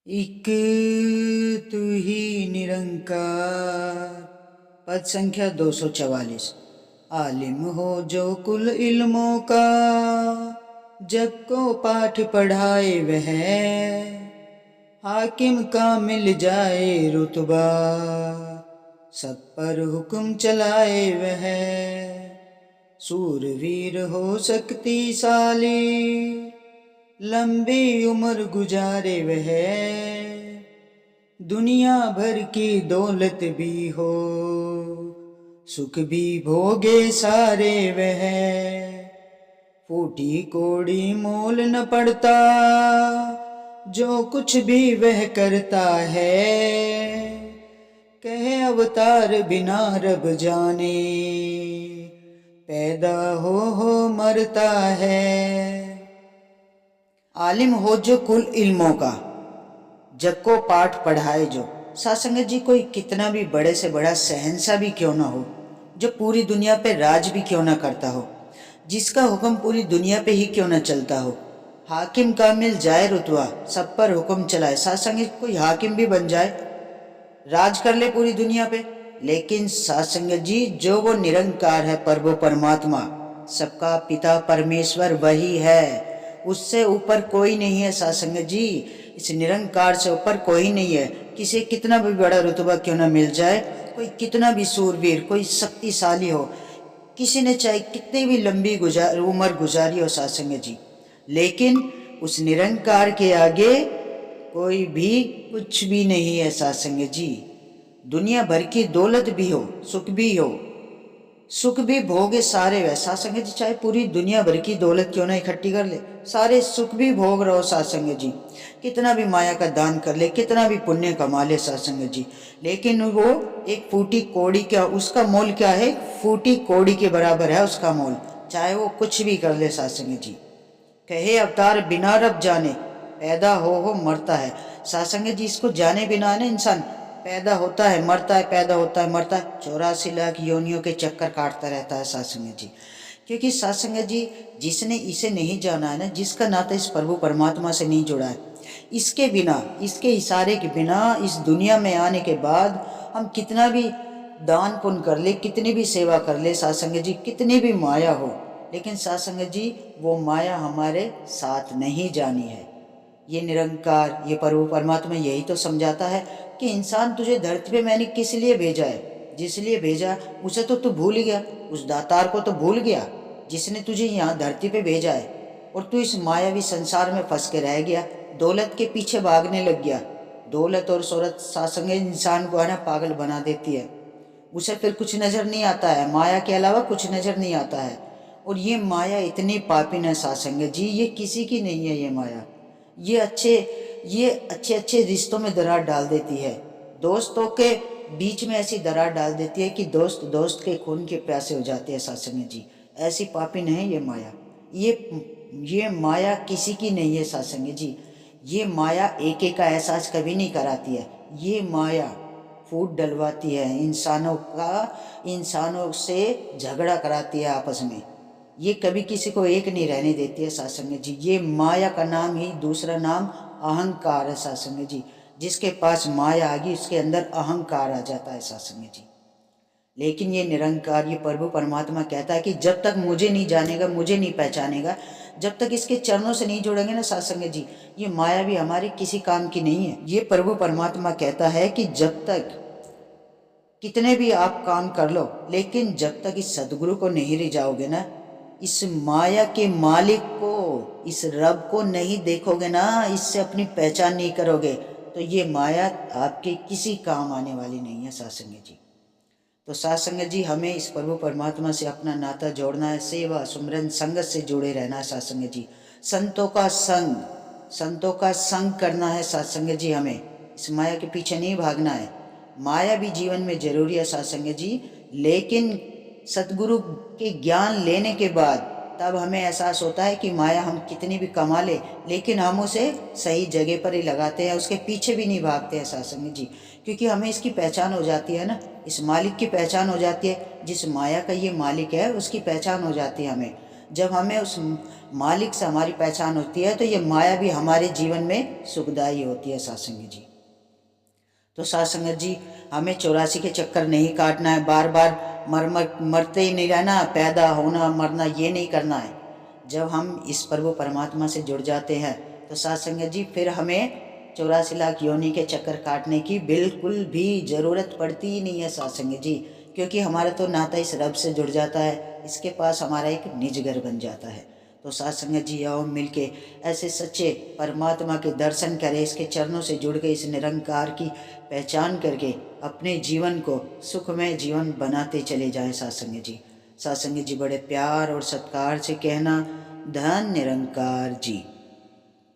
एक तू ही निरंकार। पद संख्या 244। आलिम हो जो कुल इल्मों का, जग को पाठ पढ़ाए वह, हाकिम का मिल जाए रुतबा, सब पर हुक्म चलाए वह। सूरवीर हो शक्तिशाली, लंबी उम्र गुजारे वह, दुनिया भर की दौलत भी हो, सुख भी भोगे सारे वह। फूटी कोड़ी मोल न पड़ता, जो कुछ भी वह करता है, कहे अवतार बिना रब जाने, पैदा हो मरता है। आलिम हो जो कुल इल्मों का, जग को पाठ पढ़ाए जो। सासंगत जी, कोई कितना भी बड़े से बड़ा शहंशाह भी क्यों ना हो, जो पूरी दुनिया पे राज भी क्यों ना करता हो, जिसका हुक्म पूरी दुनिया पे ही क्यों ना चलता हो, हाकिम का मिल जाए रुतबा, सब पर हुक्म चलाए। सासंगत, कोई हाकिम भी बन जाए, राज कर ले पूरी दुनिया पे, लेकिन सासंगत जी जो वो निरंकार है, प्रभु परमात्मा, सबका पिता परमेश्वर वही है, उससे ऊपर कोई नहीं है। सासंगत जी, इस निरंकार से ऊपर कोई नहीं है। किसी कितना भी बड़ा रुतबा क्यों ना मिल जाए, कोई कितना भी सूरवीर, कोई शक्तिशाली हो, किसी ने चाहे कितनी भी लंबी उम्र गुजारी हो सासंगत जी, लेकिन उस निरंकार के आगे कोई भी कुछ भी नहीं है। सासंगत जी, दुनिया भर की दौलत भी हो, सुख भी हो, सुख भी भोगे सारे वह। सासंगत जी, चाहे पूरी दुनिया भर की दौलत क्यों ना इकट्ठी कर ले, सारे सुख भी भोग रहो सासंगत जी, कितना भी माया का दान कर ले, कितना भी पुण्य कमा ले सासंगत जी, लेकिन वो एक फूटी कौड़ी का, उसका मोल क्या है, फूटी कौड़ी के बराबर है उसका मोल, चाहे वो कुछ भी कर ले सासंगत जी। कहे अवतार बिना रब जाने, पैदा हो मरता है। सासंगत जी, इसको जाने बिना ना इंसान पैदा होता है मरता है, पैदा होता है मरता है, 84 लाख योनियों के चक्कर काटता रहता है सासंगत जी। क्योंकि सासंगत जी, जिसने इसे नहीं जाना है ना, जिसका नाता इस प्रभु परमात्मा से नहीं जुड़ा है, इसके बिना, इसके इशारे के बिना इस दुनिया में आने के बाद हम कितना भी दान पुण्य कर ले, कितनी भी सेवा कर ले सासंगत जी, कितनी भी माया हो, लेकिन सासंगत जी वो माया हमारे साथ नहीं जानी है। ये निरंकार, ये प्रभु परमात्मा यही तो समझाता है कि इंसान, तुझे धरती पे मैंने किस लिए भेजा है, जिस लिए भेजा उसे तो तू भूल गया, उस दातार को तो भूल गया जिसने तुझे यहाँ धरती पे भेजा है, और तू इस मायावी संसार में फंस के रह गया, दौलत के पीछे भागने लग गया। दौलत और शोहरत सासंग इंसान को है ना पागल बना देती है, उसे फिर कुछ नज़र नहीं आता है, माया के अलावा कुछ नज़र नहीं आता है। और ये माया इतनी पापिन है सासंग जी, ये किसी की नहीं है ये माया। ये अच्छे अच्छे रिश्तों में दरार डाल देती है, दोस्तों के बीच में ऐसी दरार डाल देती है कि दोस्त दोस्त के खून के प्यासे हो जाते हैं सासंग जी। ऐसी पापिन है ये माया। ये माया किसी की नहीं है सासंग जी। ये माया एक एक का एहसास कभी नहीं कराती है। ये माया फूट डलवाती है इंसानों का, इंसानों से झगड़ा कराती है आपस में, ये कभी किसी को एक नहीं रहने देती है सासंग जी। ये माया का नाम ही, दूसरा नाम अहंकार है सासंग जी। जिसके पास माया आ गई उसके अंदर अहंकार आ जाता है सासंग जी। लेकिन ये निरंकार, ये प्रभु परमात्मा कहता है कि जब तक मुझे नहीं जानेगा, मुझे नहीं पहचानेगा, जब तक इसके चरणों से नहीं जुड़ेंगे ना सासंग जी, ये माया भी हमारे किसी काम की नहीं है। ये प्रभु परमात्मा कहता है कि जब तक कितने भी आप काम कर लो, लेकिन जब तक इस सदगुरु को नहीं रिझाओगे ना, इस माया के मालिक को, इस रब को नहीं देखोगे ना, इससे अपनी पहचान नहीं करोगे, तो ये माया आपके किसी काम आने वाली नहीं है सासंग जी। तो सासंगत जी, हमें इस प्रभु परमात्मा से अपना नाता जोड़ना है, सेवा सुमरन संगत से जुड़े रहना है सासंगत जी। संतों का संग करना है सासंगत जी। हमें इस माया के पीछे नहीं भागना है। माया भी जीवन में जरूरी है सासंगत जी, लेकिन सतगुरु के ज्ञान लेने के बाद तब हमें एहसास होता है कि माया हम कितनी भी कमा ले, लेकिन हम उसे सही जगह पर ही लगाते हैं, उसके पीछे भी नहीं भागते हैं सासंग जी। क्योंकि हमें इसकी पहचान हो जाती है ना, इस मालिक की पहचान हो जाती है, जिस माया का ये मालिक है उसकी पहचान हो जाती है हमें। जब हमें उस मालिक से हमारी पहचान होती है तो ये माया भी हमारे जीवन में सुखदायी होती है साथ संगत जी। तो साथ संगत जी, हमें 84 के चक्कर नहीं काटना है, बार बार मरते ही नहीं रहना, पैदा होना मरना ये नहीं करना है। जब हम इस प्रभु परमात्मा से जुड़ जाते हैं तो साथ संगत जी फिर हमें 84 लाख योनि के चक्कर काटने की बिल्कुल भी ज़रूरत पड़ती ही नहीं है साथ संगत जी, क्योंकि हमारा तो नाता इस रब से जुड़ जाता है, इसके पास हमारा एक निज घर बन जाता है। तो साथ संगत जी आओ मिलके ऐसे सच्चे परमात्मा के दर्शन करें, इसके चरणों से जुड़ के इस निरंकार की पहचान करके अपने जीवन को सुखमय जीवन बनाते चले जाएं साथ संगत जी। साथ संगत जी बड़े प्यार और सत्कार से कहना, धन निरंकार जी।